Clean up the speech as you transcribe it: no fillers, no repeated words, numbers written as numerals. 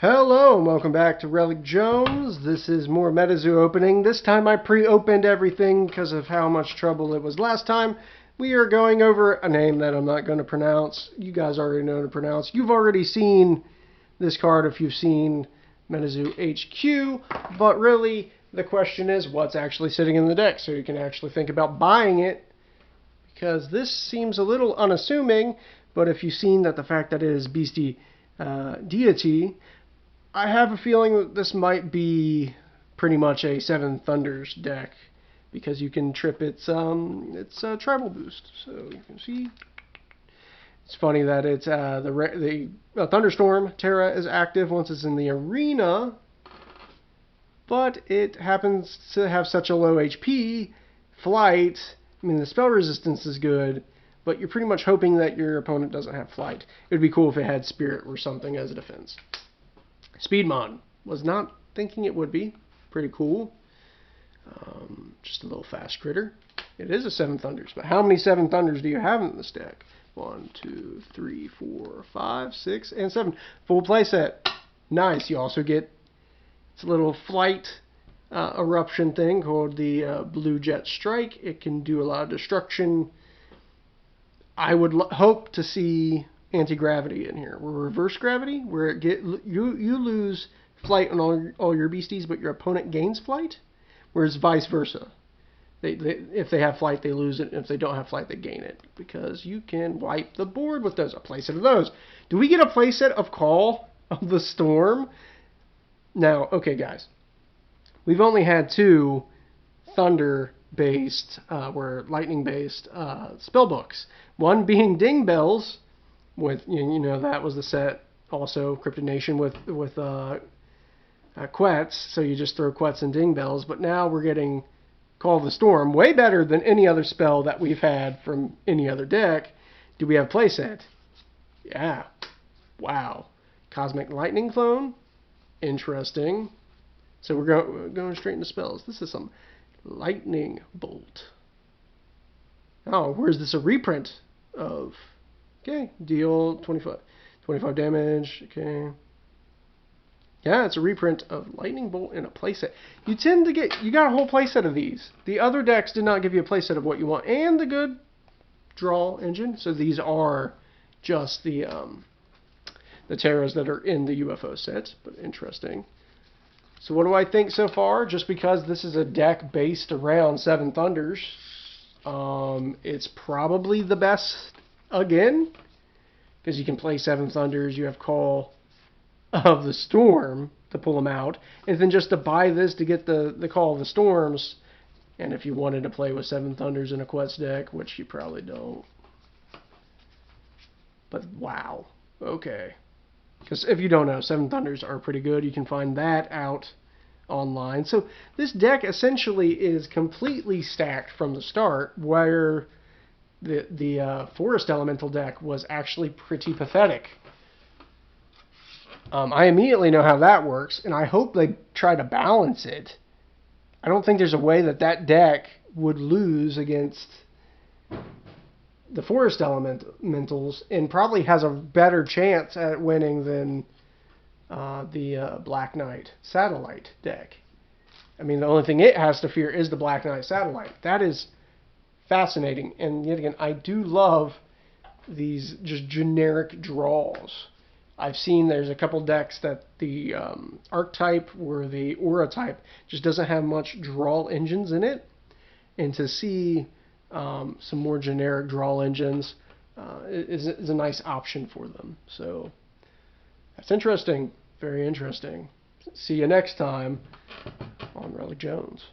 Hello and welcome back to Relic Jones. This is more MetaZoo opening. This time I pre-opened everything because of how much trouble it was last time. We are going over a name that I'm not going to pronounce. You guys already know how to pronounce. You've already seen this card if you've seen MetaZoo HQ, but really the question is what's actually sitting in the deck so you can actually think about buying it, because this seems a little unassuming, but if you've seen that the fact that it is Beastie Deity, I have a feeling that this might be pretty much a Seven Thunders deck because you can trip its tribal boost. So you can see, it's funny that it's the Thunderstorm Terra is active once it's in the arena, but it happens to have such a low HP, flight. I mean, the spell resistance is good, but you're pretty much hoping that your opponent doesn't have flight. It would be cool if it had Spirit or something as a defense. Speedmon. Was not thinking it would be. Pretty cool. Just a little fast critter. It is a Seven Thunders, but how many Seven Thunders do you have in this deck? 1, 2, 3, 4, 5, 6, and 7. Full playset. Nice. You also get its little flight eruption thing called the Blue Jet Strike. It can do a lot of destruction. I would hope to see anti-gravity in here. We're reverse gravity, where you lose flight on all your beasties, but your opponent gains flight, whereas vice versa. If they have flight, they lose it. If they don't have flight, they gain it, because you can wipe the board with those. A playset of those. Do we get a playset of Call of the Storm? Now, okay, guys. We've only had 2 Thunder-based, lightning-based spell books. One being Ding Bells, with that was the set. Also, Cryptid Nation with Quets, so you just throw Quets and Ding Bells. But now we're getting Call of the Storm, way better than any other spell that we've had from any other deck. Do we have playset? Yeah. Wow. Cosmic Lightning Clone. Interesting. So we're going straight into spells. This is some Lightning Bolt. Oh, where's this a reprint of? Okay, deal 25 damage. Okay. Yeah, it's a reprint of Lightning Bolt in a playset. You got a whole playset of these. The other decks did not give you a playset of what you want, and the good draw engine. So these are just the Terras that are in the UFO set, but interesting. So what do I think so far? Just because this is a deck based around Seven Thunders, it's probably the best again, because you can play Seven Thunders, you have Call of the Storm to pull them out, and then just to buy this to get the Call of the Storms, and if you wanted to play with Seven Thunders in a Quest deck, which you probably don't. But wow, okay. Because if you don't know, Seven Thunders are pretty good. You can find that out online. So this deck essentially is completely stacked from the start, where the Forest Elemental deck was actually pretty pathetic. I immediately know how that works, and I hope they try to balance it. I don't think there's a way that deck would lose against the Forest Elementals, and probably has a better chance at winning than the Black Knight Satellite deck. I mean, the only thing it has to fear is the Black Knight Satellite. That is fascinating, and yet again, I do love these just generic draws. I've seen there's a couple decks that the Archetype or the Aura type just doesn't have much draw engines in it, and to see some more generic draw engines is a nice option for them. So that's interesting. Very interesting. See you next time on Relic Jones.